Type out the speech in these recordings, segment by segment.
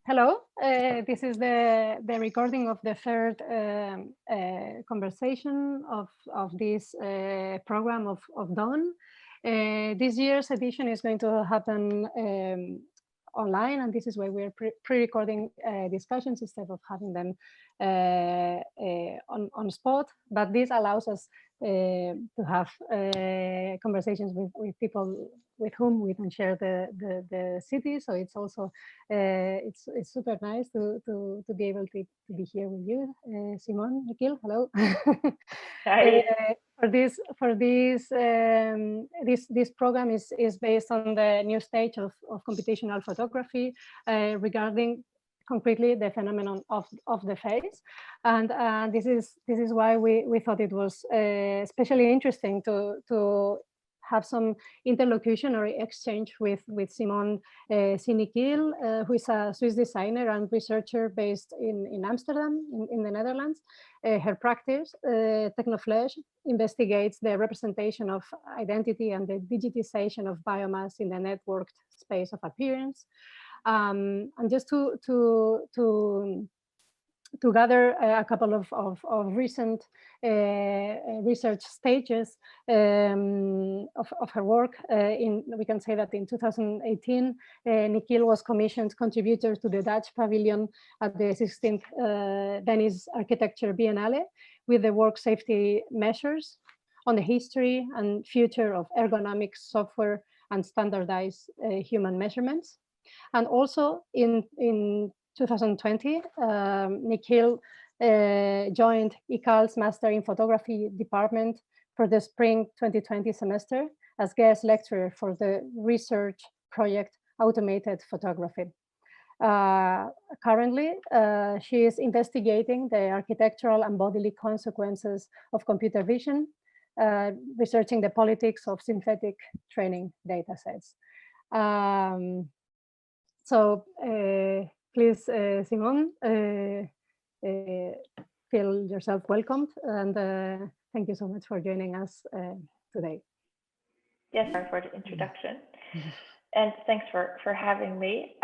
Hello, this is the recording of the third conversation of this program of DONE. This year's edition is going to happen online, and this is why we're pre-recording discussions instead of having them on spot. But this allows us to have conversations with people with whom we can share the city. So it's also it's super nice to be able to be here with you, Simone, Niquille. Hello. Hi. This program is based on the new stage of computational photography regarding concretely the phenomenon of the face, and this is why we thought it was especially interesting to have some interlocution or exchange with Simone C. Niquille, who is a Swiss designer and researcher based in Amsterdam, in the Netherlands. Her practice, Technoflash, investigates the representation of identity and the digitization of biomass in the networked space of appearance. And just to gather a couple of recent research stages of her work, we can say that in 2018, Niquille was commissioned contributor to the Dutch pavilion at the 16th Venice Architecture Biennale with the work safety measures on the history and future of ergonomic software and standardized human measurements. And also in 2020, Niquille joined ICAL's Master in Photography department for the spring 2020 semester as guest lecturer for the research project Automated Photography. Currently, she is investigating the architectural and bodily consequences of computer vision, researching the politics of synthetic training data sets. So please, Simone, feel yourself welcomed, and thank you so much for joining us today. Yes, for the introduction, and thanks for having me.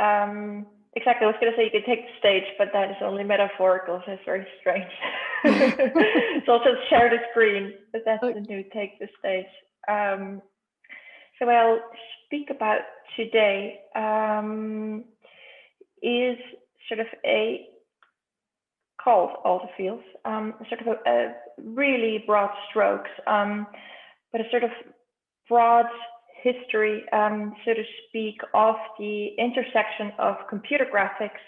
Exactly, I was going to say you could take the stage, but that is only metaphorical, so it's very strange. It's also share the screen, but that's the new take the stage. So I'll speak about today is sort of called All the Feels, sort of a really broad strokes, but a sort of broad history, so to speak, of the intersection of computer graphics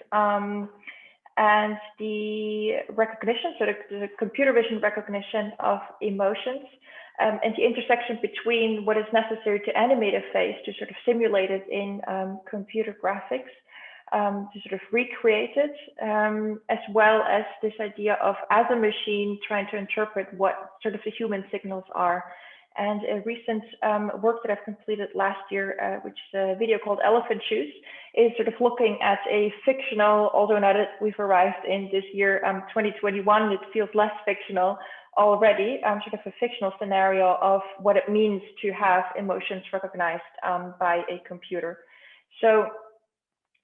and the recognition, so the computer vision recognition of emotions, and the intersection between what is necessary to animate a face, to sort of simulate it in computer graphics, to sort of recreate it, as well as this idea of as a machine trying to interpret what sort of the human signals are. And a recent work that I've completed last year, which is a video called Elephant Shoes, is sort of looking at a fictional, although now that we've arrived in this year, 2021, it feels less fictional already, sort of a fictional scenario of what it means to have emotions recognized by a computer. So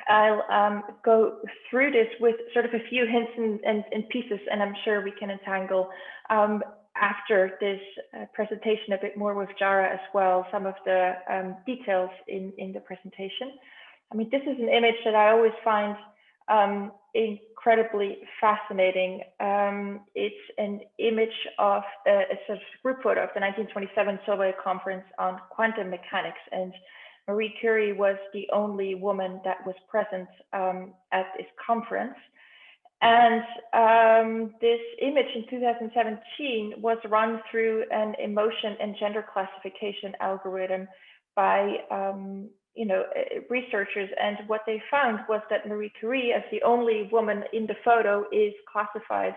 I'll go through this with sort of a few hints and pieces, and I'm sure we can entangle after this presentation a bit more with Jara as well, some of the details in the presentation. I mean, this is an image that I always find incredibly fascinating. It's an image of a sort of group photo of the 1927 Sobre conference on quantum mechanics, and Marie Curie was the only woman that was present at this conference. And this image in 2017 was run through an emotion and gender classification algorithm by researchers. And what they found was that Marie Curie, as the only woman in the photo, is classified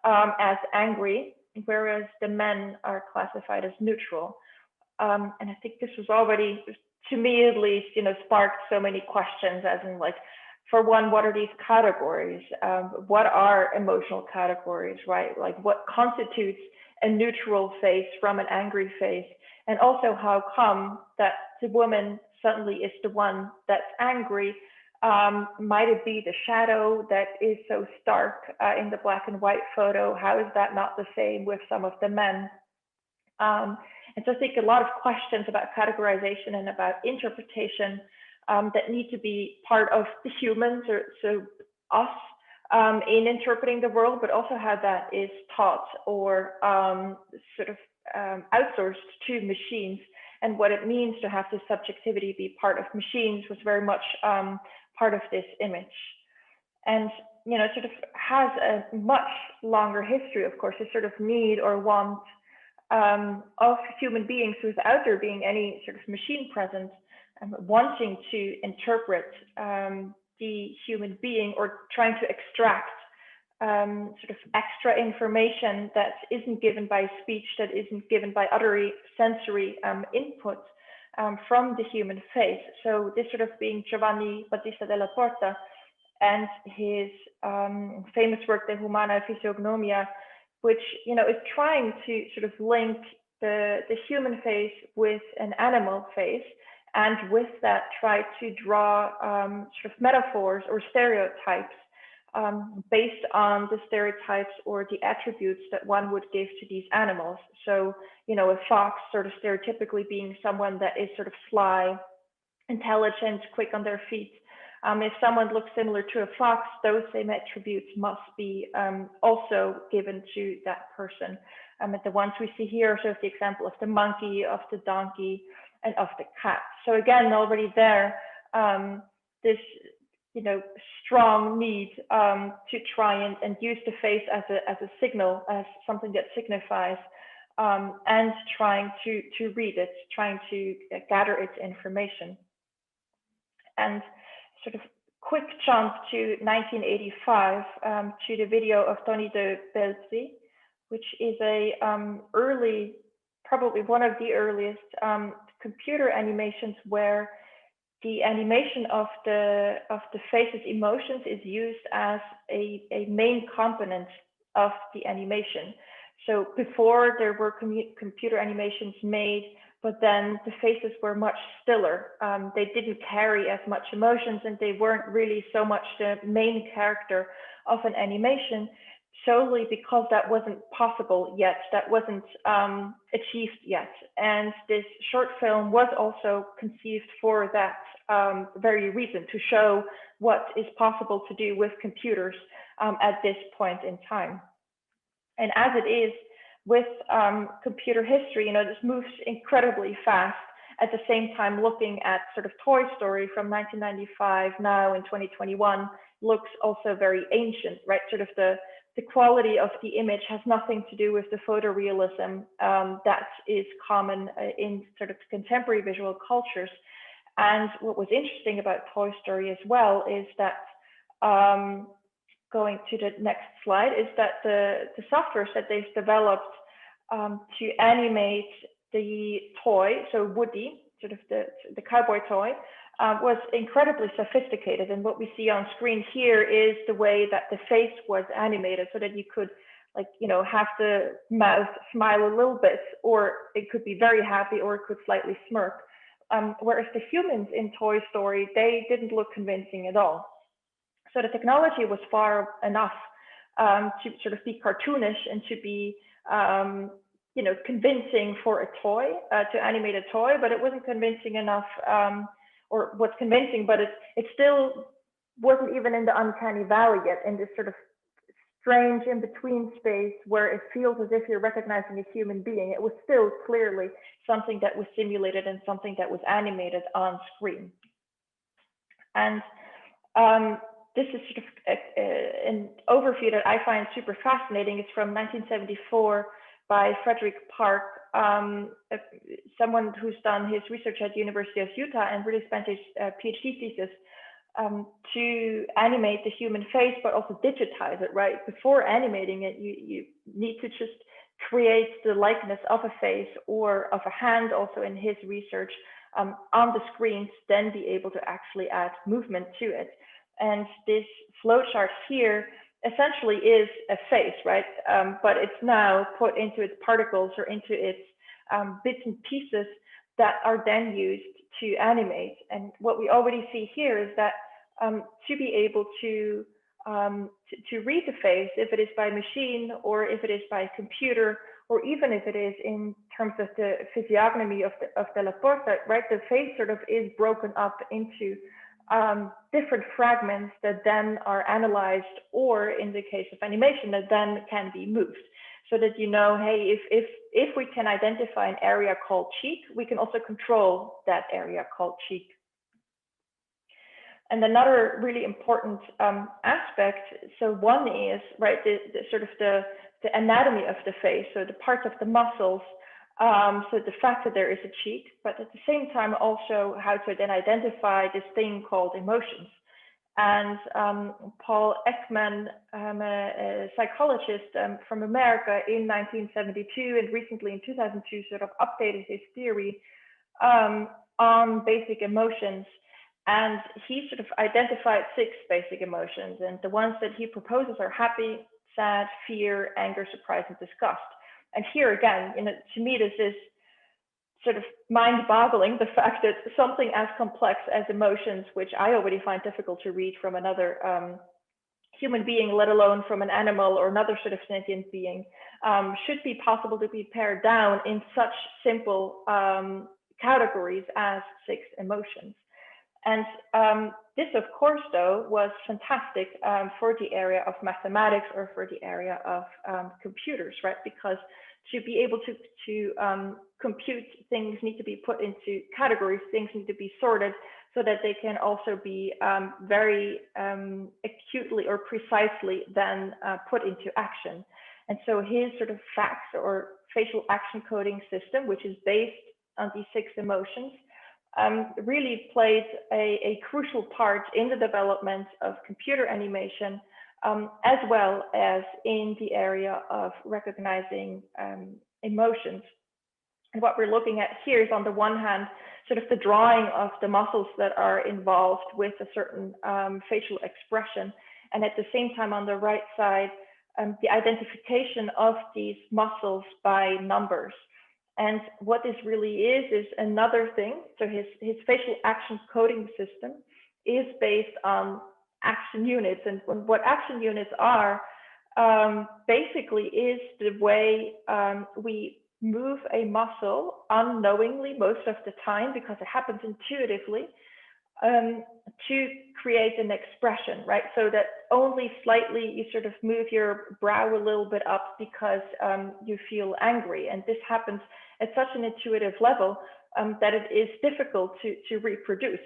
as angry, whereas the men are classified as neutral. And I think this was already, to me at least, sparked so many questions, as in, like, for one, what are these categories? What are emotional categories, right? Like, what constitutes a neutral face from an angry face? And also, how come that the woman suddenly is the one that's angry Might it be the shadow that is so stark in the black and white photo? How is that not the same with some of the men? And so I think a lot of questions about categorization and about interpretation that need to be part of the humans, or so us, in interpreting the world, but also how that is taught or sort of outsourced to machines, and what it means to have this subjectivity be part of machines was very much part of this image. And, you know, sort of has a much longer history, of course, this sort of need or want of human beings without there being any sort of machine present, wanting to interpret the human being, or trying to extract sort of extra information that isn't given by speech, that isn't given by other sensory input from the human face. So this sort of being Giovanni Battista della Porta and his famous work, De Humana Physiognomia, which, you know, is trying to sort of link the human face with an animal face, and with that try to draw sort of metaphors or stereotypes based on the stereotypes or the attributes that one would give to these animals. So, you know, a fox sort of stereotypically being someone that is sort of sly, intelligent, quick on their feet. If someone looks similar to a fox, those same attributes must be also given to that person. And the ones we see here are sort of the example of the monkey, of the donkey, and of the cat. So again, already there, this, you know, strong need to try and use the face as a signal, as something that signifies, and trying to read it, trying to gather its information. And sort of quick jump to 1985 to the video of Tony de Belzi, which is a early, probably one of the earliest computer animations where the animation of the face's emotions is used as a main component of the animation. So before there were computer animations made, but then the faces were much stiller. They didn't carry as much emotions, and they weren't really so much the main character of an animation, solely because that wasn't possible yet, that wasn't achieved yet. And this short film was also conceived for that very reason, to show what is possible to do with computers at this point in time. And as it is with computer history, you know, this moves incredibly fast. At the same time, looking at sort of Toy Story from 1995 now in 2021 looks also very ancient, right? Sort of the quality of the image has nothing to do with the photorealism that is common in sort of contemporary visual cultures. And what was interesting about Toy Story as well is that, going to the next slide, is that the software that they've developed to animate the toy, so Woody, sort of the cowboy toy, was incredibly sophisticated. And what we see on screen here is the way that the face was animated, so that you could, like, you know, have the mouth smile a little bit, or it could be very happy, or it could slightly smirk. Whereas the humans in Toy Story, they didn't look convincing at all. So the technology was far enough to sort of be cartoonish and to be, you know, convincing for a toy, to animate a toy, but it wasn't convincing enough, or was convincing, but it still wasn't even in the uncanny valley yet, in this sort of strange in-between space where it feels as if you're recognizing a human being. It was still clearly something that was simulated and something that was animated on screen. And this is sort of an overview that I find super fascinating. It's from 1974 by Frederick Park, someone who's done his research at the University of Utah and really spent his PhD thesis to animate the human face, but also digitize it, right? Before animating it, you need to just create the likeness of a face or of a hand, also in his research, on the screens, then be able to actually add movement to it. And this flowchart here essentially is a face, right? But it's now put into its particles or into its bits and pieces that are then used to animate. And what we already see here is that to be able to read the face, if it is by machine or if it is by computer, or even if it is in terms of the physiognomy of the aporta, right? The face sort of is broken up into different fragments that then are analyzed, or in the case of animation, that then can be moved. So that you know, hey, if we can identify an area called cheek, we can also control that area called cheek. And another really important aspect, so one is, right, the anatomy of the face, so the parts of the muscles, so the fact that there is a cheek, but at the same time also how to then identify this thing called emotions. And Paul Ekman, a psychologist from America in 1972, and recently in 2002 sort of updated his theory on basic emotions. And he sort of identified 6 basic emotions, and the ones that he proposes are happy, sad, fear, anger, surprise, and disgust. And here again, you know, to me, this is sort of mind-boggling, the fact that something as complex as emotions, which I already find difficult to read from another human being, let alone from an animal or another sort of sentient being, should be possible to be pared down in such simple categories as 6 emotions. And this, of course, though, was fantastic for the area of mathematics or for the area of computers, right? Because to be able to compute, things need to be put into categories, things need to be sorted so that they can also be very acutely or precisely then put into action. And so his sort of facts or facial action coding system, which is based on these 6 emotions, really played a crucial part in the development of computer animation, as well as in the area of recognizing emotions. And what we're looking at here is, on the one hand, sort of the drawing of the muscles that are involved with a certain facial expression. And at the same time, on the right side, the identification of these muscles by numbers. And what this really is another thing. So his facial action coding system is based on action units. And what action units are basically is the way we move a muscle unknowingly most of the time, because it happens intuitively, to create an expression, right? So that only slightly you sort of move your brow a little bit up because you feel angry. And this happens at such an intuitive level that it is difficult to reproduce.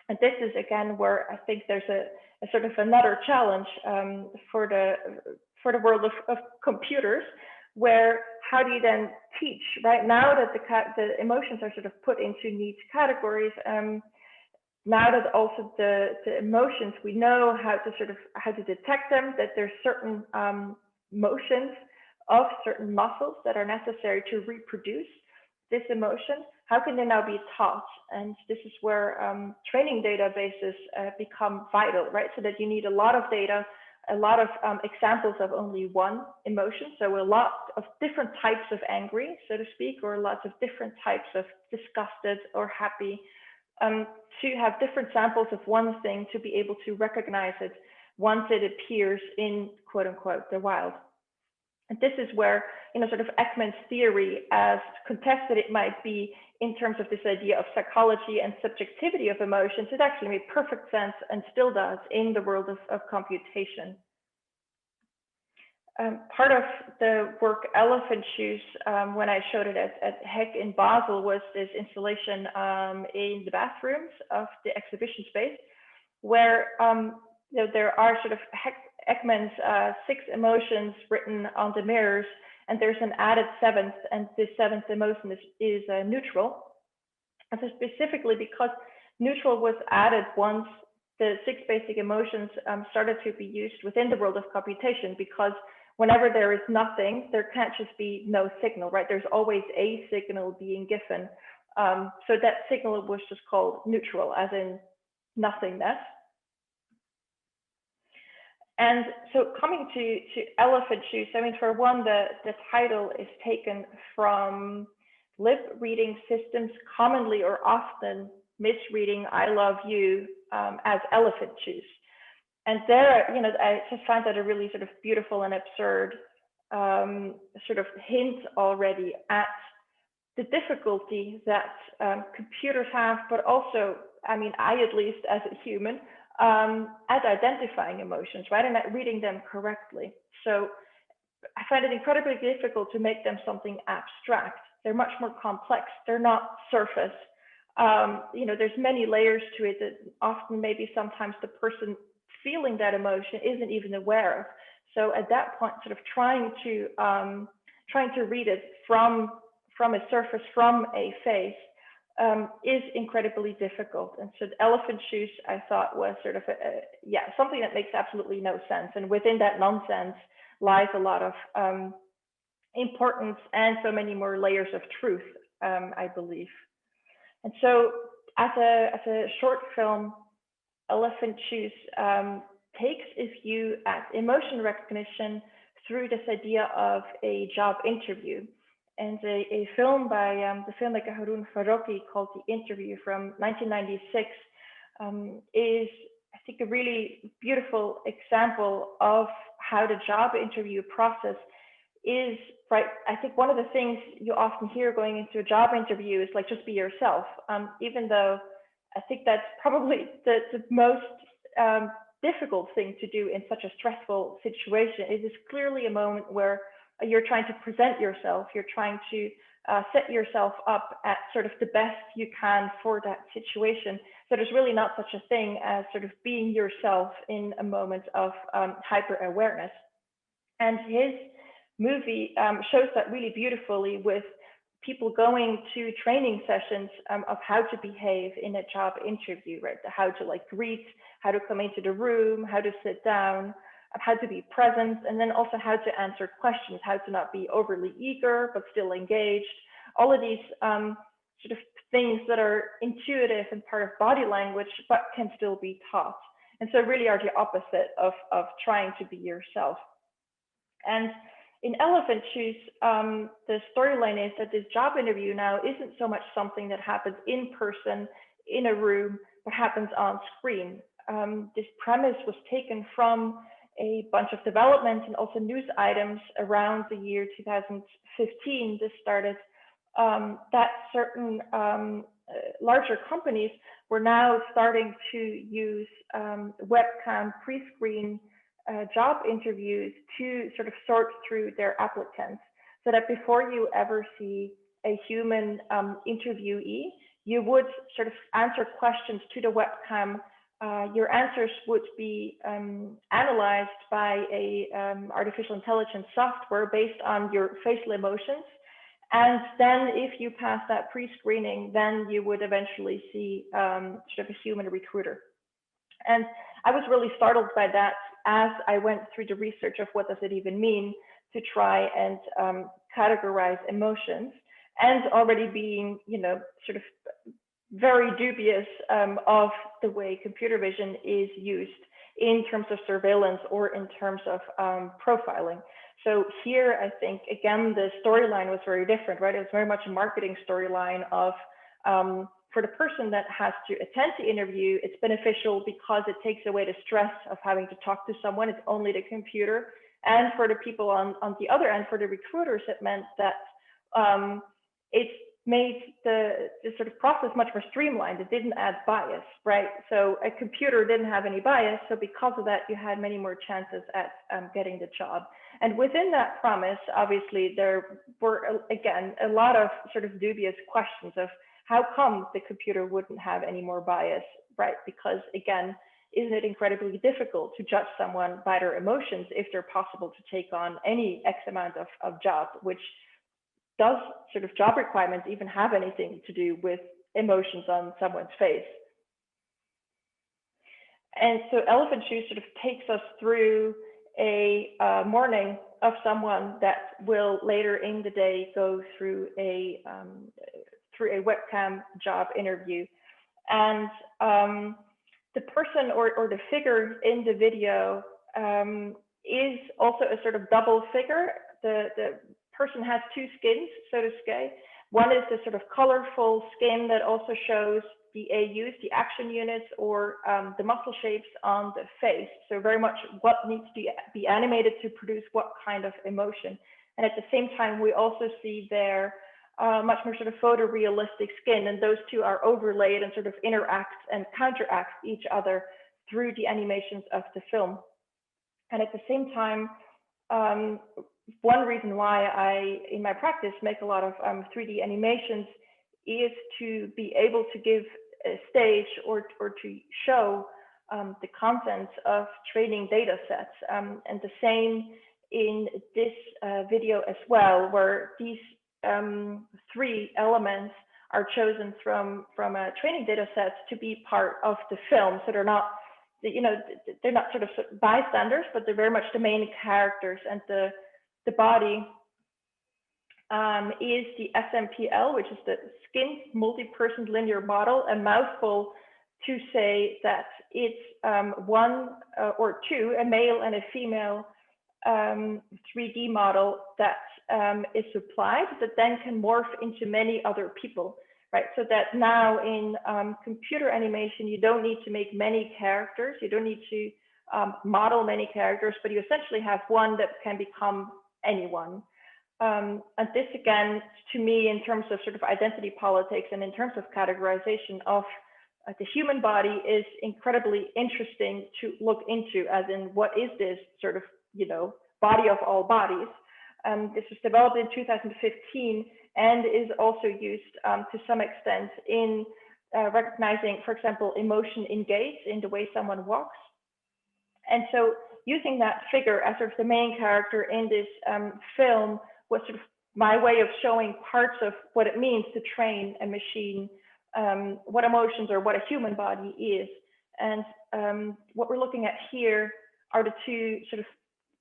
And this is, again, where I think there's a sort of another challenge for the world of computers, where how do you then teach, right? Now that the emotions are sort of put into neat categories, now that also the emotions, we know how to detect them, that there's certain motions of certain muscles that are necessary to reproduce this emotion. How can they now be taught? And this is where training databases become vital, right? So that you need a lot of data, a lot of examples of only one emotion. So a lot of different types of angry, so to speak, or lots of different types of disgusted or happy, to have different samples of one thing to be able to recognize it once it appears in, quote unquote, the wild. And this is where, you know, sort of Ekman's theory, as contested it might be in terms of this idea of psychology and subjectivity of emotions, it actually made perfect sense and still does in the world of computation. Part of the work Elephant Shoes, when I showed it at HEC in Basel, was this installation in the bathrooms of the exhibition space, where there are sort of Ekman's 6 emotions written on the mirrors, and there's an added 7th, and this 7th emotion is neutral. And so specifically because neutral was added once the 6 basic emotions started to be used within the world of computation, because whenever there is nothing, there can't just be no signal, right? There's always a signal being given. So that signal was just called neutral, as in nothingness. And so coming to Elephant Shoes, I mean, for one, the title is taken from lip reading systems commonly or often misreading I love you as elephant shoes. And there, you know, I just find that a really sort of beautiful and absurd sort of hint already at the difficulty that computers have, but also, I mean, I at least as a human, at identifying emotions, right, and at reading them correctly. So I find it incredibly difficult to make them something abstract. They're much more complex. They're not surface. You know, there's many layers to it that often maybe sometimes the person feeling that emotion isn't even aware of. So at that point, sort of trying to read it from a surface, from a face, is incredibly difficult. And so the elephant shoes, I thought, was sort of something that makes absolutely no sense. And within that nonsense lies a lot of importance and so many more layers of truth, I believe. And so as a short film, Elephant Shoes takes its view at emotion recognition through this idea of a job interview. And a film by the filmmaker Harun Farokhi called The Interview from 1996 is, I think, a really beautiful example of how the job interview process is, right? I think one of the things you often hear going into a job interview is like, just be yourself, even though I think that's probably the most difficult thing to do in such a stressful situation. It is clearly a moment where you're trying to present yourself, you're trying to set yourself up at sort of the best you can for that situation. So there's really not such a thing as sort of being yourself in a moment of hyper awareness. And his movie shows that really beautifully with people going to training sessions of how to behave in a job interview, right? How to like greet, how to come into the room, how to sit down, how to be present, and then also how to answer questions, how to not be overly eager, but still engaged. All of these sort of things that are intuitive and part of body language, but can still be taught. And so really are the opposite of trying to be yourself. And in Elephant Shoes, the storyline is that this job interview now isn't so much something that happens in person, in a room, but happens on screen. This premise was taken from a bunch of developments and also news items around the year 2015. This started that certain larger companies were now starting to use webcam pre-screen job interviews to sort of sort through their applicants, so that before you ever see a human interviewee, you would sort of answer questions to the webcam. Your answers would be analyzed by a artificial intelligence software based on your facial emotions. And then if you pass that pre-screening, then you would eventually see sort of a human recruiter. And I was really startled by that as I went through the research of what does it even mean to try and categorize emotions, and already being, you know, sort of very dubious of the way computer vision is used in terms of surveillance or in terms of profiling. So here, I think, again, the storyline was very different, right? It was very much a marketing storyline of, for the person that has to attend the interview, it's beneficial because it takes away the stress of having to talk to someone. It's only the computer. And for the people on the other end, for the recruiters, it meant that it's made the sort of process much more streamlined. It didn't add bias, right? So a computer didn't have any bias. So because of that, you had many more chances at getting the job. And within that promise, obviously, there were, again, a lot of sort of dubious questions of how come the computer wouldn't have any more bias, right? Because again, isn't it incredibly difficult to judge someone by their emotions if they're possible to take on any X amount of job, which does sort of job requirements even have anything to do with emotions on someone's face? And so Elephant Shoes sort of takes us through a morning of someone that will later in the day go through a webcam job interview. And the person or the figure in the video is also a sort of double figure. The person has two skins, so to say. One is the sort of colorful skin that also shows the AUs, the action units, or the muscle shapes on the face. So very much what needs to be animated to produce what kind of emotion. And at the same time, we also see their much more sort of photorealistic skin, and those two are overlaid and sort of interact and counteract each other through the animations of the film. And at the same time, one reason why I, in my practice, make a lot of 3D animations is to be able to give a stage or to show the contents of training data sets. And the same in this video as well, where these 3 elements are chosen from training data sets to be part of the film. So they're not, you know, they're not sort of bystanders, but they're very much the main characters. And the body is the SMPL, which is the skin multi-person linear model, a mouthful to say that it's 1 or 2, a male and a female 3D model that is supplied, that then can morph into many other people, right? So that now in computer animation, you don't need to make many characters, you don't need to model many characters, but you essentially have one that can become anyone. And this, again, to me, in terms of sort of identity politics and in terms of categorization of the human body, is incredibly interesting to look into, as in what is this sort of, you know, body of all bodies. This was developed in 2015 and is also used to some extent in recognizing, for example, emotion in gaze, in the way someone walks. And so using that figure as sort of the main character in this film was sort of my way of showing parts of what it means to train a machine, what emotions or what a human body is. And what we're looking at here are the 2 sort of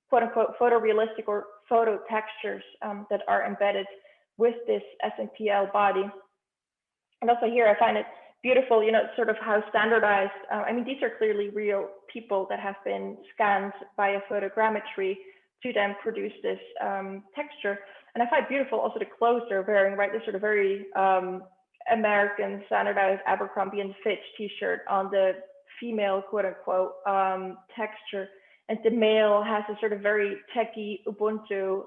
quote unquote photorealistic or photo textures that are embedded with this SMPL body. And also here I find it beautiful, you know, sort of how standardized, I mean, these are clearly real people that have been scanned by a photogrammetry to then produce this texture. And I find beautiful also the clothes they're wearing, right? This sort of very American standardized Abercrombie and Fitch t-shirt on the female quote unquote texture. And the male has a sort of very techie Ubuntu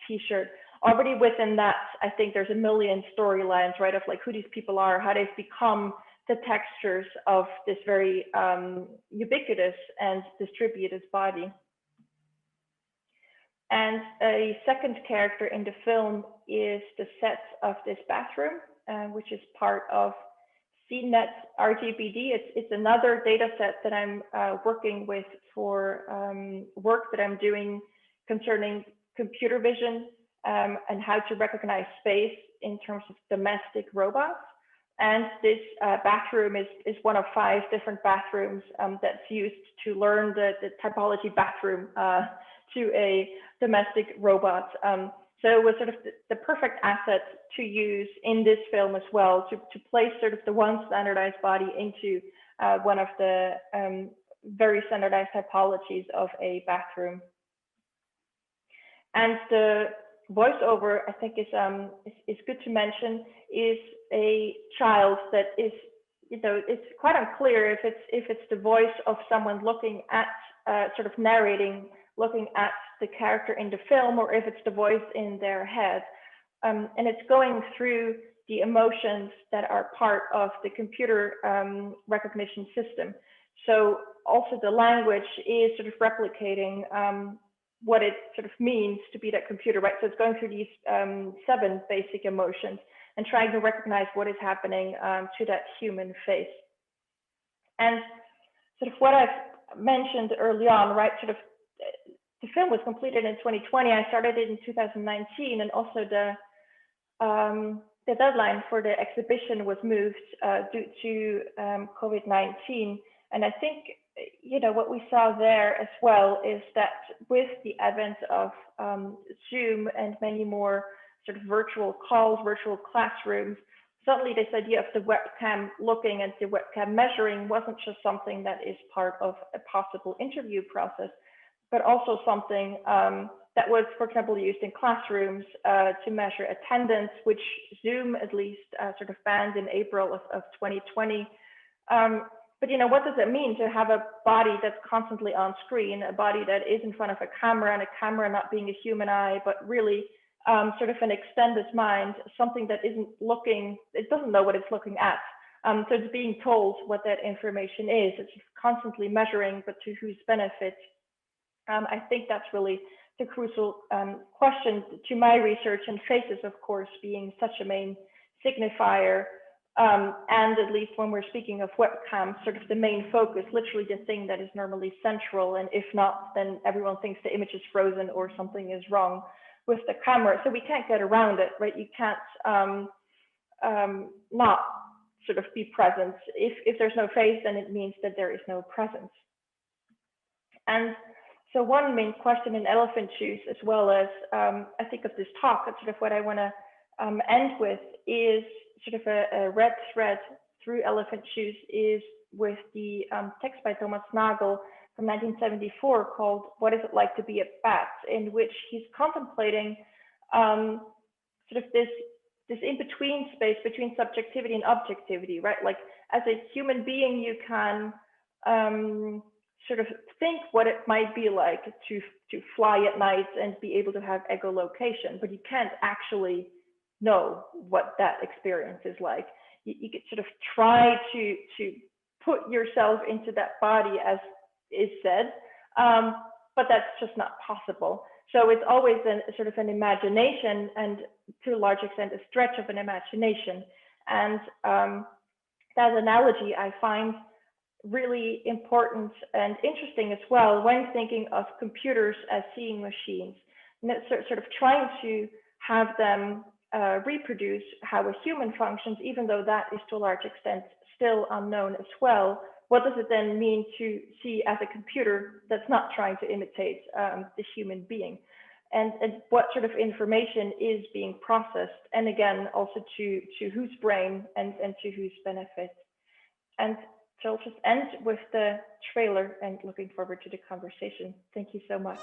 t-shirt. Already within that, I think there's a million storylines, right, of like who these people are, how they've become the textures of this very ubiquitous and distributed body. And a second character in the film is the set of this bathroom, which is part of CNET RGBD. It's another data set that I'm working with for work that I'm doing concerning computer vision and how to recognize space in terms of domestic robots. And this bathroom is one of 5 different bathrooms that's used to learn the typology bathroom to a domestic robot. So it was sort of the perfect asset to use in this film as well, to place sort of the one standardized body into one of the very standardized typologies of a bathroom. And the voiceover, I think, is good to mention, is a child that is, you know, it's quite unclear if it's the voice of someone looking at, sort of narrating, looking at the character in the film, or if it's the voice in their head. And it's going through the emotions that are part of the computer recognition system. So also the language is sort of replicating what it sort of means to be that computer, right? So it's going through these 7 basic emotions and trying to recognize what is happening to that human face. And sort of what I've mentioned early on, right? Sort of the film was completed in 2020. I started it in 2019, and also the deadline for the exhibition was moved due to COVID-19. And I think, you know, what we saw there as well is that with the advent of Zoom and many more sort of virtual calls, virtual classrooms, suddenly this idea of the webcam looking and the webcam measuring wasn't just something that is part of a possible interview process, but also something that was, for example, used in classrooms to measure attendance, which Zoom at least sort of banned in April of 2020. But what does it mean to have a body that's constantly on screen, a body that is in front of a camera, and a camera not being a human eye, but really sort of an extended mind, something that isn't looking, it doesn't know what it's looking at. So it's being told what that information is. It's constantly measuring, but to whose benefit? I think that's really the crucial question to my research, and faces, of course, being such a main signifier. And at least when we're speaking of webcams, sort of the main focus, literally the thing that is normally central. And if not, then everyone thinks the image is frozen or something is wrong with the camera. So we can't get around it, right? You can't not sort of be present. If there's no face, then it means that there is no presence. And so one main question in elephant shoes, as well as I think of this talk, that's sort of what I want to end with, is sort of a red thread through elephant shoes, is with the text by Thomas Nagel from 1974 called "What Is It Like to Be a Bat?", in which he's contemplating sort of this in-between space between subjectivity and objectivity, right? Like, as a human being, you can sort of think what it might be like to fly at night and be able to have echolocation, but you can't actually know what that experience is like. You could sort of try to put yourself into that body, as is said, but that's just not possible. So it's always a sort of an imagination, and to a large extent a stretch of an imagination. And that analogy I find really important and interesting as well when thinking of computers as seeing machines, and sort of trying to have them reproduce how a human functions, even though that is to a large extent still unknown as well. What does it then mean to see as a computer that's not trying to imitate the human being? And what sort of information is being processed? And again, also to whose brain and to whose benefit? And so I'll just end with the trailer and looking forward to the conversation. Thank you so much.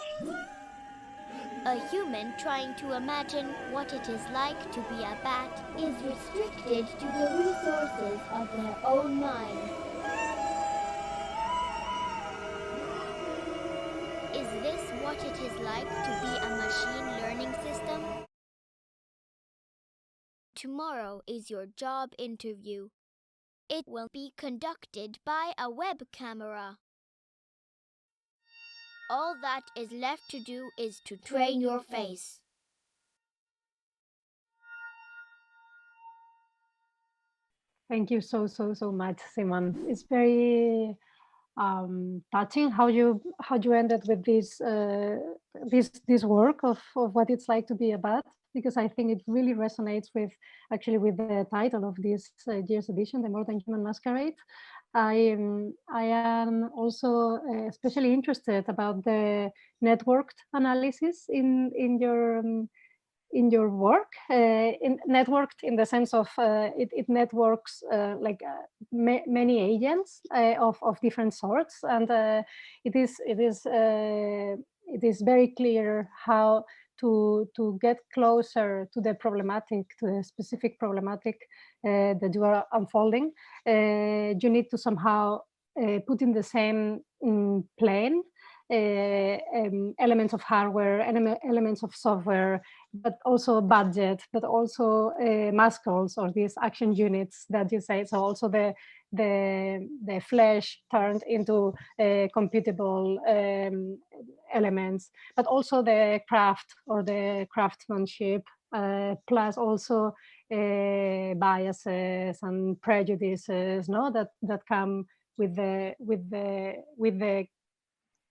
A human trying to imagine what it is like to be a bat is restricted to the resources of their own mind. Is this what it is like to be a machine learning system? Tomorrow is your job interview. It will be conducted by a web camera. All that is left to do is to train your face. Thank you so much, Simon. It's very touching how you ended with this work of what it's like to be a bat, because I think it really resonates with the title of this year's edition, The More Than Human Masquerade. I am also especially interested about the networked analysis in your work, networked in the sense of it networks many agents of different sorts, and it is very clear how to get closer to the problematic, to the specific problematic that you are unfolding. You need to somehow put in the same plane elements of hardware, elements of software, but also budget, but also muscles, or these action units that you say. So also the flesh turned into computable elements, but also the craft or the craftsmanship, plus also biases and prejudices, no, that come with the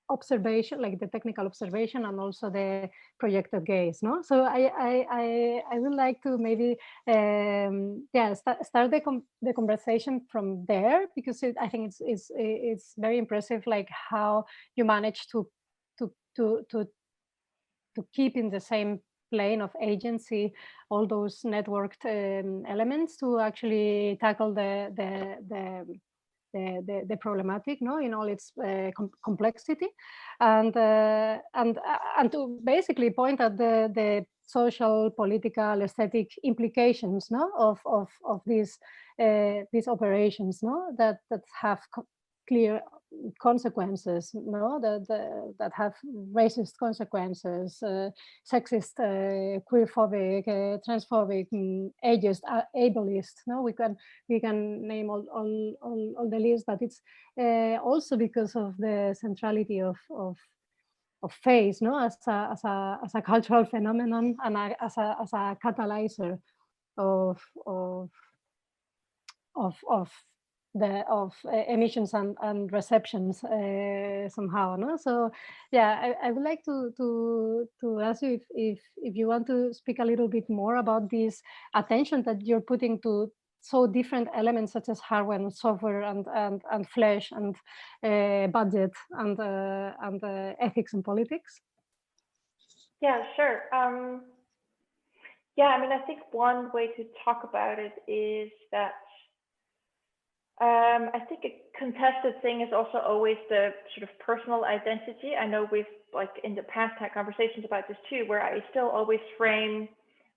observation, like the technical observation, and also the projected gaze, no? So I would like to maybe start the conversation from there, because I think it's very impressive, like how you manage to keep in the same plane of agency all those networked elements to actually tackle the the problematic, no, in all its complexity, and to basically point at the social, political, aesthetic implications, no, of these operations, no, that have clear consequences, no, that have racist consequences, sexist, queerphobic, transphobic, ageist, ableist. No, we can name all the list, but it's also because of the centrality of face, no, as a cultural phenomenon and as a catalyzer of emissions and receptions somehow, no. So yeah, I would like to ask you if you want to speak a little bit more about this attention that you're putting to so different elements such as hardware and software and flesh and budget and ethics and politics. Yeah, sure. Yeah, I mean, I think one way to talk about it is that I think a contested thing is also always the sort of personal identity. I know we've, like, in the past had conversations about this too, where I still always frame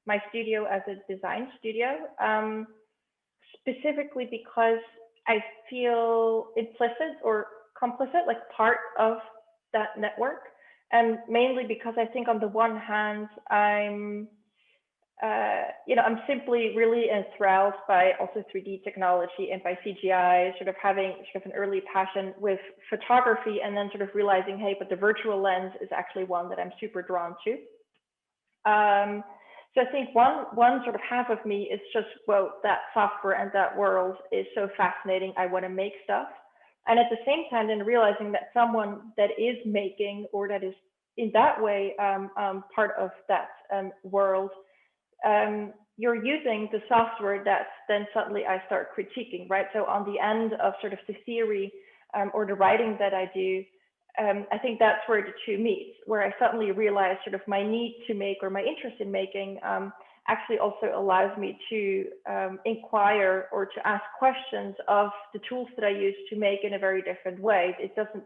my studio as a design studio, specifically because I feel implicit or complicit, like part of that network. And mainly because I think on the one hand, I'm simply really enthralled by also 3D technology and by CGI, sort of having sort of an early passion with photography, and then sort of realizing, hey, but the virtual lens is actually one that I'm super drawn to. So I think one sort of half of me is just, well, that software and that world is so fascinating, I want to make stuff. And at the same time, then realizing that someone that is making, or that is in that way part of that world, you're using the software that then suddenly I start critiquing, right? So on the end of sort of the theory or the writing that I do, I think that's where the two meet, where I suddenly realize sort of my need to make, or my interest in making, actually also allows me to inquire or to ask questions of the tools that I use to make in a very different way. It doesn't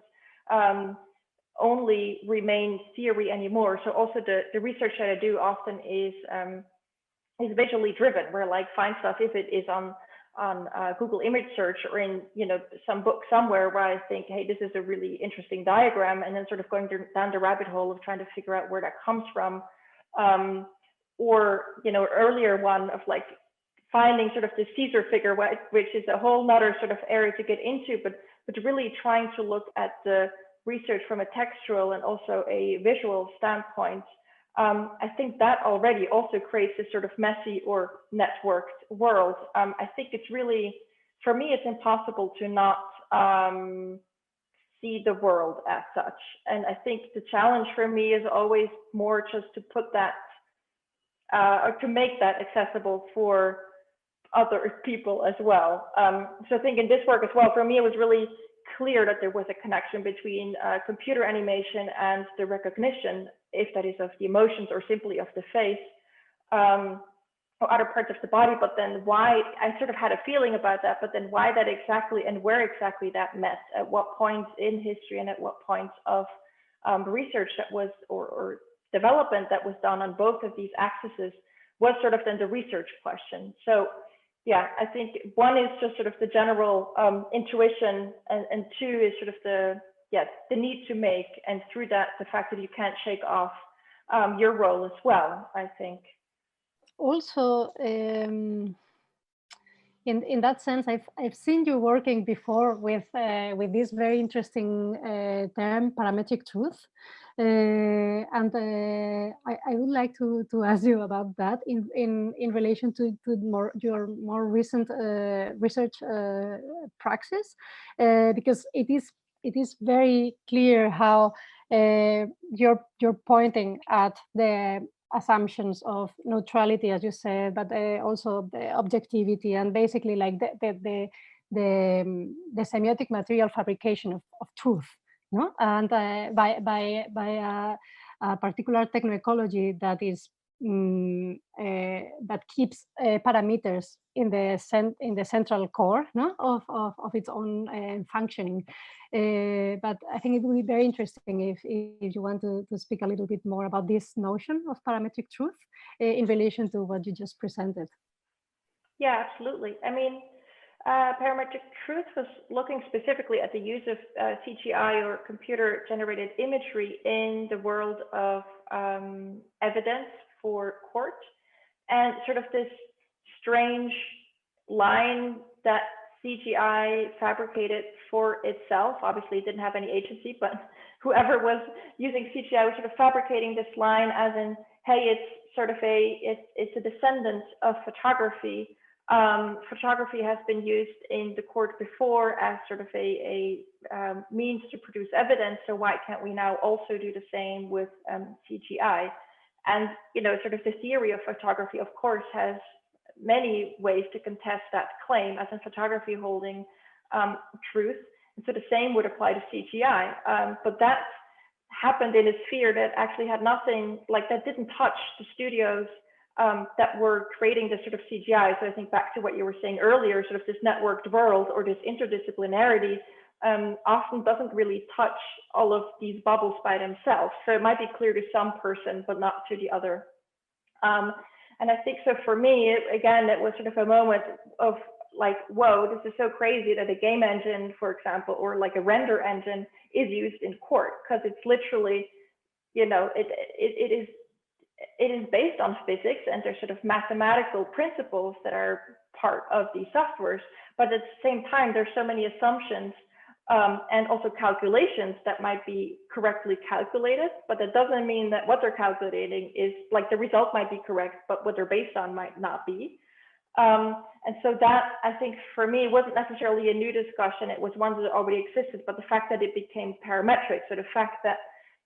only remain theory anymore. So also the research that I do often is visually driven, where like find stuff, if it is on Google image search or in some book somewhere where I think, hey, this is a really interesting diagram, and then sort of going down the rabbit hole of trying to figure out where that comes from, or earlier one of like finding sort of the Caesar figure, which is a whole nother sort of area to get into, but really trying to look at the research from a textual and also a visual standpoint. I think that already also creates this sort of messy or networked world. I think it's really, for me, it's impossible to not see the world as such. And I think the challenge for me is always more just to put that, or to make that accessible for other people as well. So I think in this work as well, for me, it was really clear that there was a connection between computer animation and the recognition, if that is of the emotions or simply of the face, or other parts of the body. But then why, I sort of had a feeling about that, but then why that exactly and where exactly that met, at what points in history and at what points of research that was, or development that was done on both of these axes, was sort of then the research question. So yeah, I think one is just sort of the general intuition, and two is sort of the need to make, and through that, the fact that you can't shake off your role as well, I think. Also, in that sense, I've seen you working before with this very interesting term, parametric truth. And I would like to ask you about that in relation to your more recent research praxis, because it is very clear how you're pointing at the assumptions of neutrality, as you said, but also the objectivity, and basically like the semiotic material fabrication of truth. No? And by a particular technoecology that but keeps parameters in the central core, no, of its own functioning. But I think it would be very interesting if you want to speak a little bit more about this notion of parametric truth in relation to what you just presented. Yeah, absolutely. I mean, parametric truth was looking specifically at the use of CGI or computer-generated imagery in the world of evidence for court, and sort of this strange line that CGI fabricated for itself. Obviously, it didn't have any agency, but whoever was using CGI was sort of fabricating this line as in, hey, it's sort of it's a descendant of photography. Photography has been used in the court before as sort of a means to produce evidence. So why can't we now also do the same with CGI? And, you know, sort of the theory of photography, of course, has many ways to contest that claim, as in photography holding truth. And so the same would apply to CGI. But that happened in a sphere that actually had nothing, like that didn't touch the studios that were creating this sort of CGI. So I think back to what you were saying earlier, sort of this networked world or this interdisciplinarity often doesn't really touch all of these bubbles by themselves. So it might be clear to some person, but not to the other. And I think so for me, again, it was sort of a moment of like, whoa, this is so crazy that a game engine, for example, or like a render engine is used in court, because it's literally, you know, it is based on physics, and there's sort of mathematical principles that are part of these softwares. But at the same time, there's so many assumptions and also calculations that might be correctly calculated, but that doesn't mean that what they're calculating is like the result might be correct, but what they're based on might not be. And so that, I think, for me, wasn't necessarily a new discussion. It was one that already existed, but the fact that it became parametric, so the fact that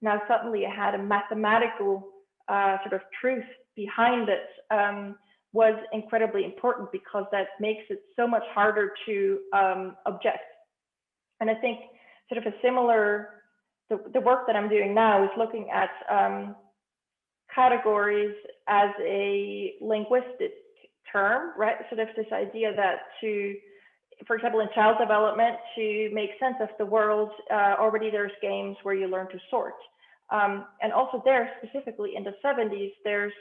now suddenly it had a mathematical sort of truth behind it was incredibly important, because that makes it so much harder to object. And I think sort of a similar, the work that I'm doing now is looking at categories as a linguistic term, right? So there's this idea that to, for example, in child development, to make sense of the world, already there's games where you learn to sort. And also there, specifically in the 70s, there's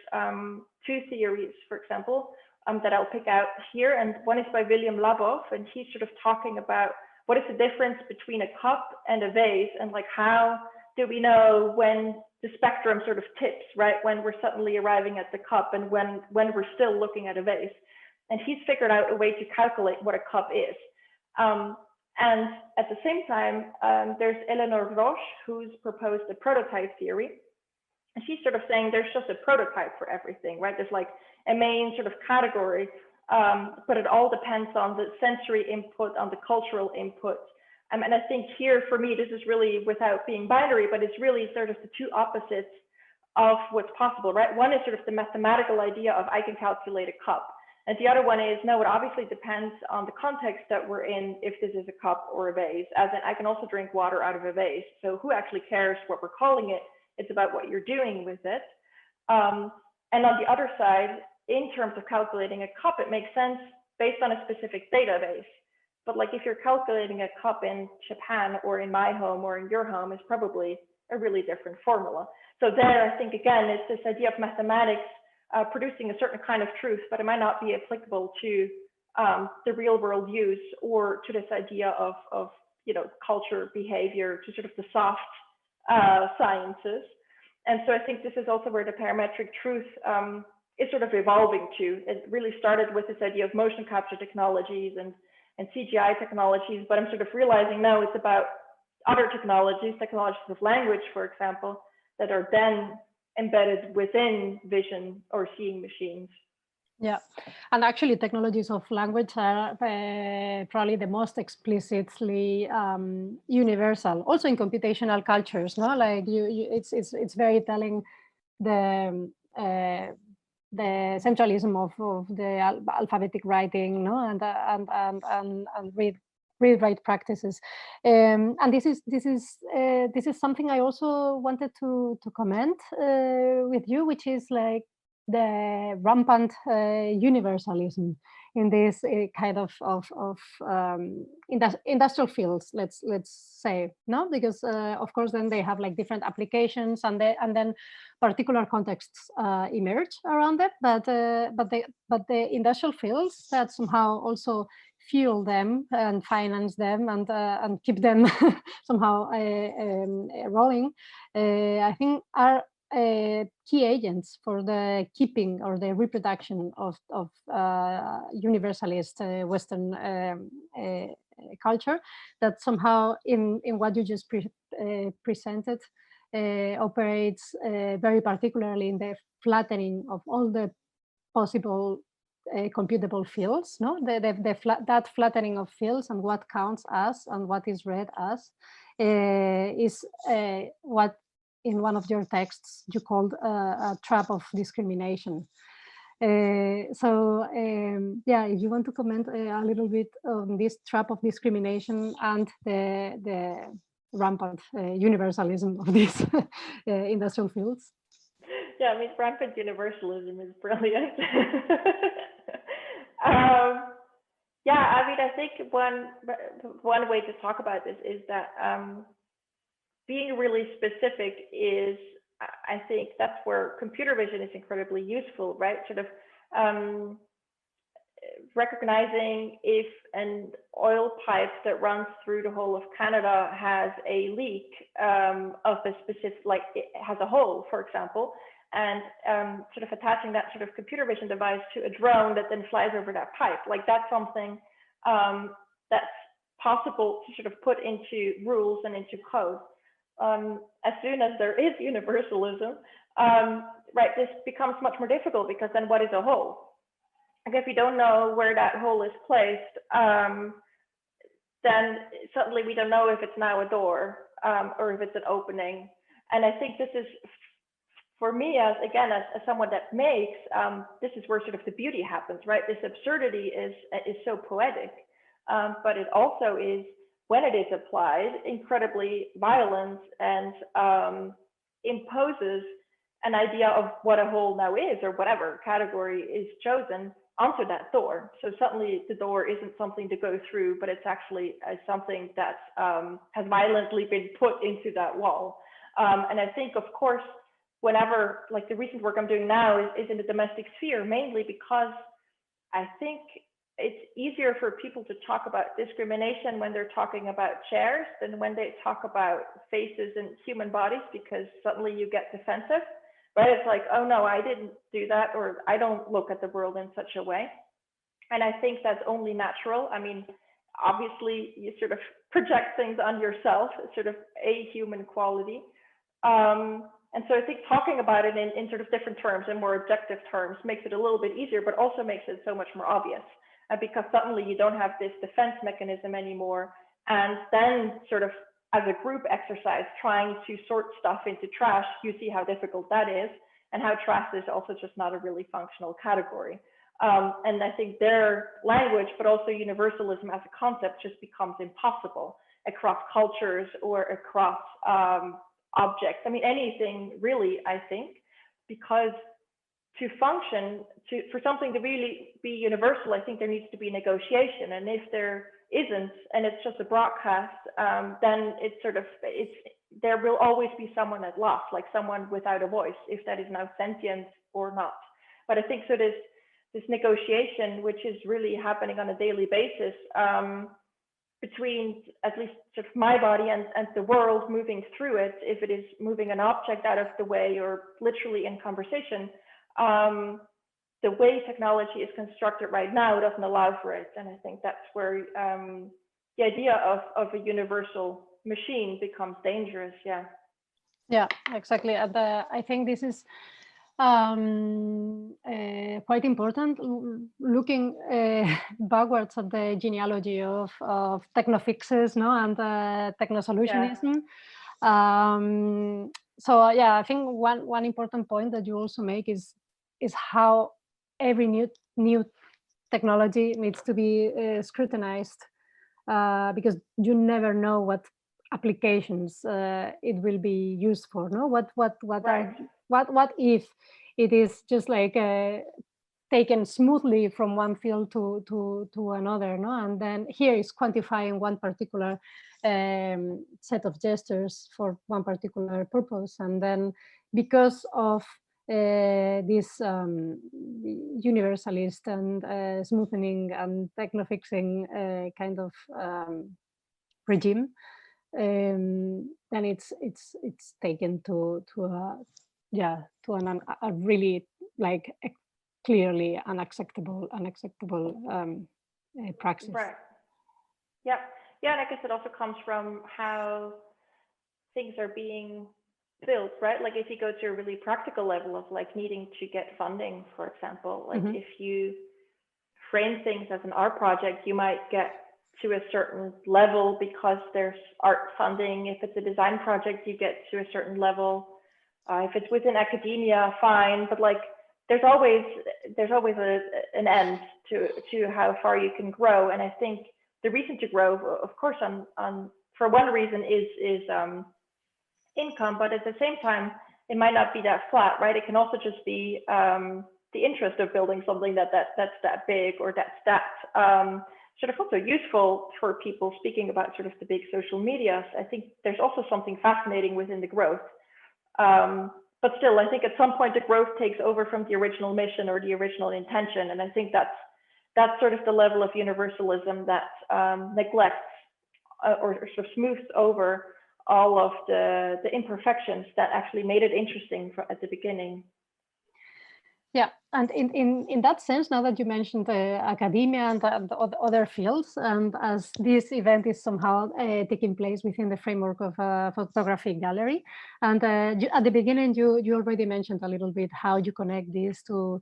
two theories, for example, that I'll pick out here. And one is by William Labov, and he's sort of talking about what is the difference between a cup and a vase, and like how do we know when the spectrum sort of tips, right? When we're suddenly arriving at the cup and when we're still looking at a vase. And he's figured out a way to calculate what a cup is. And at the same time, there's Eleanor Roche, who's proposed a prototype theory. And she's sort of saying there's just a prototype for everything, right? There's like a main sort of category, but it all depends on the sensory input, on the cultural input. And I think here, for me, this is really, without being binary, but it's really sort of the two opposites of what's possible, right? One is sort of the mathematical idea of I can calculate a cup. And the other one is, no, it obviously depends on the context that we're in, if this is a cup or a vase, as in I can also drink water out of a vase. So who actually cares what we're calling it? It's about what you're doing with it. And on the other side, in terms of calculating a cup, it makes sense based on a specific database. But like if you're calculating a cup in Japan or in my home or in your home, is probably a really different formula. So there, I think, again, it's this idea of mathematics producing a certain kind of truth, but it might not be applicable to the real world use, or to this idea of you know, culture, behavior, to sort of the soft sciences. And so I think this is also where the parametric truth is sort of evolving to. It really started with this idea of motion capture technologies and CGI technologies, but I'm sort of realizing now it's about other technologies of language, for example, that are then embedded within vision or seeing machines. Yeah, and actually technologies of language are probably the most explicitly universal, also in computational cultures, no? Like it's very telling the centralism of the alphabetic writing, no, and read-write practices, and this is something I also wanted to comment with you, which is like rampant universalism in this kind of industrial fields, let's say, no, because of course then they have like different applications, and then particular contexts emerge around it, but the industrial fields that somehow also fuel them and finance them and keep them somehow rolling, I think are key agents for the keeping or the reproduction of universalist Western culture that somehow in what you just presented operates very particularly in the flattening of all the possible computable fields, no? That flattening of fields and what counts as and what is read as is what in one of your texts you called a trap of discrimination. Yeah, if you want to comment a little bit on this trap of discrimination and the rampant universalism of these industrial fields. Yeah, I mean, rampant universalism is brilliant. Yeah, I mean, I think one way to talk about this is that being really specific is, I think that's where computer vision is incredibly useful, right? Sort of recognizing if an oil pipe that runs through the whole of Canada has a leak of a specific, like it has a hole, for example, and sort of attaching that sort of computer vision device to a drone that then flies over that pipe. Like that's something that's possible to sort of put into rules and into code. As soon as there is universalism, right, this becomes much more difficult, because then what is a hole? Like if you don't know where that hole is placed, then suddenly we don't know if it's now a door or if it's an opening. And I think this is, for me, as someone that makes, this is where sort of the beauty happens, right? This absurdity is so poetic, but it also is, when it is applied, incredibly violent and imposes an idea of what a hole now is, or whatever category is chosen, onto that door. So suddenly the door isn't something to go through, but it's actually something that has violently been put into that wall. And I think, of course, whenever, like the recent work I'm doing now is in the domestic sphere, mainly because I think it's easier for people to talk about discrimination when they're talking about chairs than when they talk about faces and human bodies, because suddenly you get defensive, right? It's like, oh no, I didn't do that, or I don't look at the world in such a way. And I think that's only natural. I mean, obviously you sort of project things on yourself, it's sort of a human quality. And so I think talking about it in sort of different terms and more objective terms makes it a little bit easier, but also makes it so much more obvious. Because suddenly you don't have this defense mechanism anymore. And then sort of as a group exercise, trying to sort stuff into trash, you see how difficult that is, and how trash is also just not a really functional category. And I think their language, but also universalism as a concept, just becomes impossible across cultures or across objects. I mean, anything really, I think, because to function, for something to really be universal, I think there needs to be negotiation. And if there isn't, and it's just a broadcast, then it's sort of, there will always be someone at loss, like someone without a voice, if that is now sentient or not. But I think so this negotiation, which is really happening on a daily basis, between at least sort of my body and the world moving through it, if it is moving an object out of the way or literally in conversation, the way technology is constructed right now doesn't allow for it. And I think that's where the idea of a universal machine becomes dangerous. Yeah, exactly. And I think this is quite important, looking backwards at the genealogy of technofixes, no, and technosolutionism. So yeah, I think one important point that you also make is how every new technology needs to be scrutinized, because you never know what applications it will be used for. No, what Right. if it is just like taken smoothly from one field to another, no? And then here is quantifying one particular set of gestures for one particular purpose. And then because of this universalist and smoothing and techno-fixing kind of regime, then it's taken to a really like clearly unacceptable praxis. Right. Yeah. Yeah, and I guess it also comes from how things are being built, right? Like if you go to a really practical level of like needing to get funding, for example, like if you frame things as an art project, you might get to a certain level because there's art funding. If it's a design project, you get to a certain level. If it's within academia, fine, but like there's always an end to how far you can grow. And I think the reason to grow, of course, for one reason is income, but at the same time, it might not be that flat, right? It can also just be the interest of building something that's that big, or that's sort of also useful for people speaking about sort of the big social medias. I think there's also something fascinating within the growth. But still, I think at some point the growth takes over from the original mission or the original intention. And I think that's sort of the level of universalism that neglects or sort of smooths over all of the imperfections that actually made it interesting at the beginning. Yeah, and in that sense, now that you mentioned academia and the other fields, and as this event is somehow taking place within the framework of a photographic gallery, and at the beginning you already mentioned a little bit how you connect this to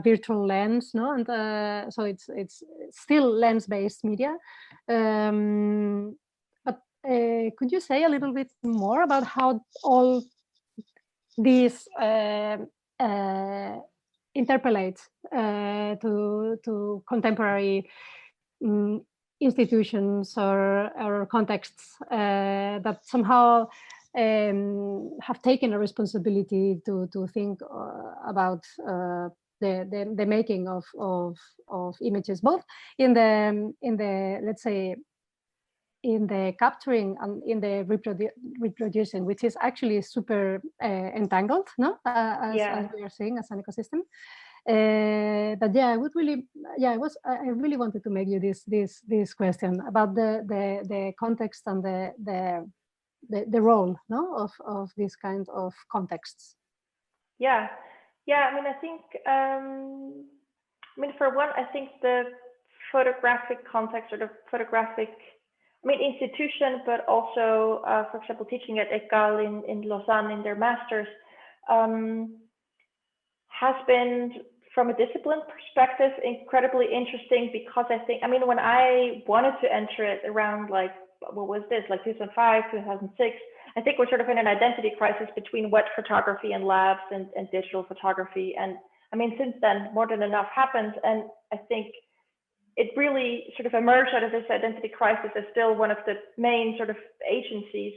virtual lens, no? And so it's still lens-based media. But could you say a little bit more about how all these interpolates to contemporary institutions or contexts that somehow have taken a responsibility to think about the making of images, both in the let's say in the capturing and in the reproducing, which is actually super entangled, no? As we are saying, as an ecosystem. But yeah, I really wanted to make you this question about the context and the role, no, of this kind of contexts. Yeah. I mean, I think, for one, I think the photographic context or the photographic, institution, but also, for example, teaching at ECAL in Lausanne in their masters, has been, from a discipline perspective, incredibly interesting, because I think, when I wanted to enter it around like, what was this, like 2005, 2006, I think we're sort of in an identity crisis between wet photography and labs and digital photography. And since then, more than enough happened. And I think it really sort of emerged out of this identity crisis as still one of the main sort of agencies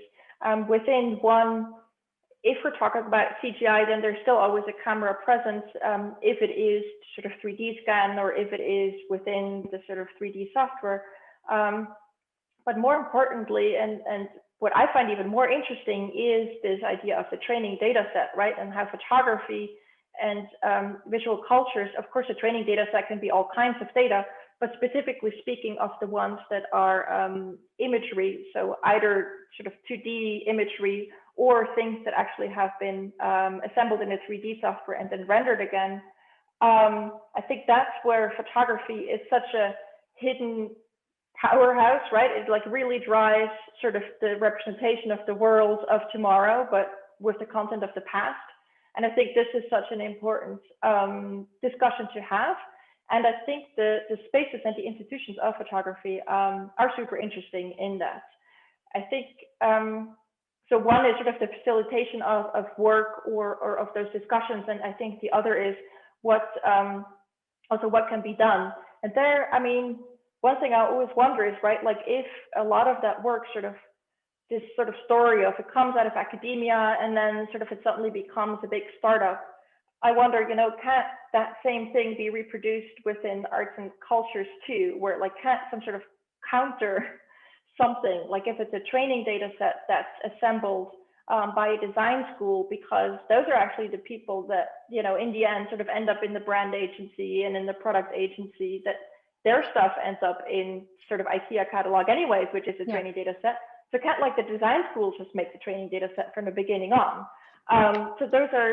within one. If we're talking about CGI, then there's still always a camera presence, if it is sort of 3D scan or if it is within the sort of 3D software. But more importantly, and what I find even more interesting is this idea of the training data set, right? And how photography and visual cultures, of course, a training data set can be all kinds of data, but specifically speaking of the ones that are imagery, so either sort of 2D imagery or things that actually have been assembled in a 3D software and then rendered again. I think that's where photography is such a hidden powerhouse, right? It like really drives sort of the representation of the world of tomorrow, but with the content of the past. And I think this is such an important discussion to have. And I think the spaces and the institutions of photography are super interesting in that. I think, so one is sort of the facilitation of work or of those discussions. And I think the other is also what can be done. And there, one thing I always wonder is, right, like if a lot of that work this sort of story of it comes out of academia and then sort of it suddenly becomes a big startup, I wonder, can't that same thing be reproduced within arts and cultures too, where like can't some sort of counter something, like if it's a training data set that's assembled by a design school, because those are actually the people that, in the end sort of end up in the brand agency and in the product agency, that their stuff ends up in sort of IKEA catalog anyways, which is a training data set. So can't like the design school just make the training data set from the beginning on? So those are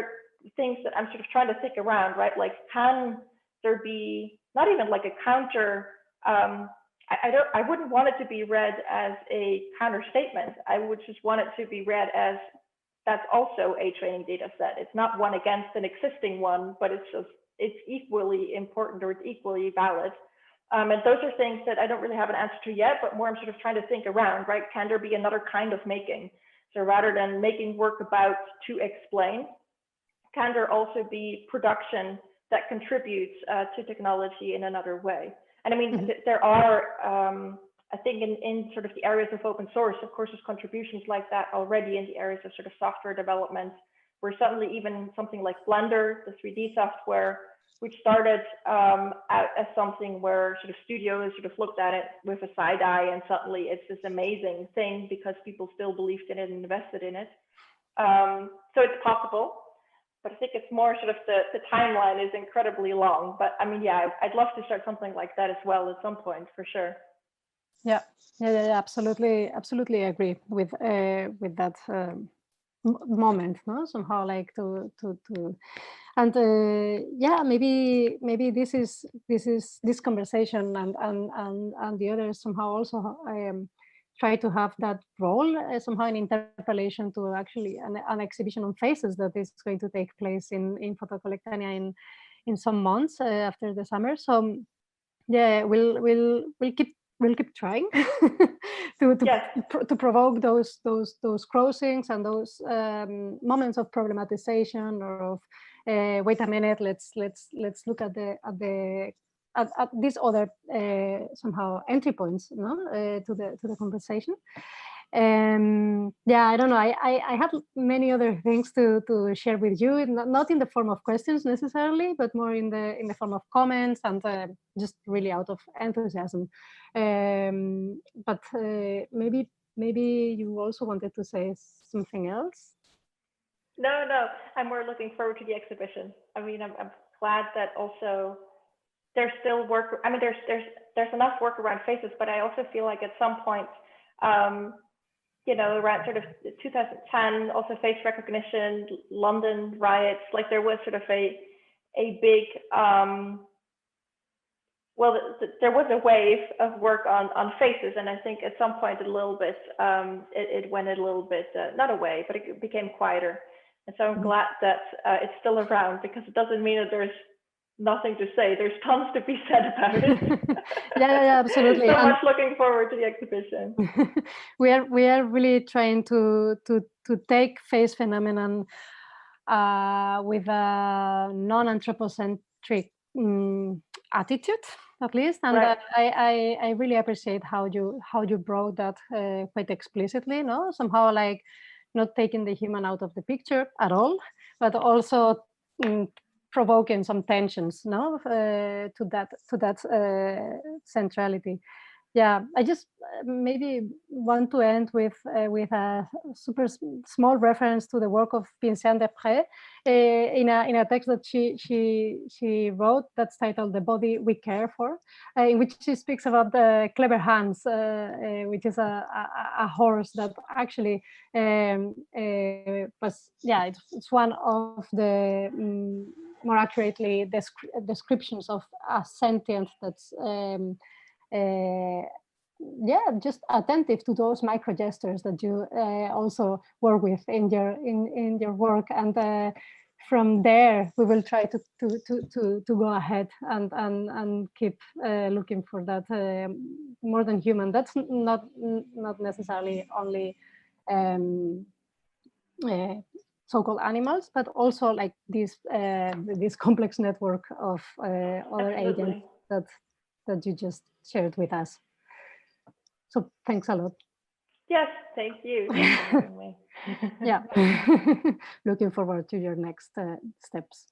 things that I'm sort of trying to think around, right? Like, can there be not even like a counter? I wouldn't want it to be read as a counter statement. I would just want it to be read as that's also a training data set. It's not one against an existing one, but it's equally important, or it's equally valid. And those are things that I don't really have an answer to yet, but more I'm sort of trying to think around, right? Can there be another kind of making? So rather than making work about to explain, can there also be production that contributes to technology in another way? And I mean, there are, I think in sort of the areas of open source, of course, there's contributions like that already in the areas of sort of software development, where suddenly even something like Blender, the 3D software, which started out as something where sort of studios sort of looked at it with a side eye, and suddenly it's this amazing thing because people still believed in it and invested in it. So it's possible, but I think it's more sort of the timeline is incredibly long. But I mean, yeah, I'd love to start something like that as well at some point, for sure. Yeah, absolutely agree with that moment, no? Somehow like to and yeah, maybe this conversation and the others somehow also try to have that role somehow in interpolation to actually an exhibition on faces that is going to take place in Fotocolectania in some months after the summer. So yeah, we'll keep trying to provoke those crossings and those moments of problematization, or of wait a minute, let's look at these other somehow entry points, to the conversation. Yeah, I don't know. I have many other things to share with you, not in the form of questions necessarily, but more in the form of comments and just really out of enthusiasm. But maybe you also wanted to say something else. No, I'm more looking forward to the exhibition. I mean, I'm glad that also there's still work. I mean, there's enough work around faces, but I also feel like at some point, around sort of 2010, also face recognition, London riots, like there was sort of a big, there was a wave of work on faces, and I think at some point a little bit, it went a little bit, not away, but it became quieter. And so I'm glad that it's still around, because it doesn't mean that there's nothing to say. There's tons to be said about it. yeah, absolutely. So much looking forward to the exhibition. we are really trying to take face phenomenon with a non-anthropocentric attitude, at least, and right. I really appreciate how you brought that quite explicitly. No, somehow like not taking the human out of the picture at all, but also provoking some tensions, no, to that centrality. Yeah, I just maybe want to end with a super small reference to the work of Vinciane Després in a text that she wrote that's titled "The Body We Care For," in which she speaks about the clever Hans, which is a horse that actually was, yeah, it's one of the more accurately descriptions of a sentient that's just attentive to those micro gestures that you also work with in your work, and from there we will try to go ahead and keep looking for that more than human. That's not necessarily only so-called animals, but also like this complex network of other agents that you just shared with us. So thanks a lot. Yes, thank you. Thanks for having me. Yeah, looking forward to your next steps.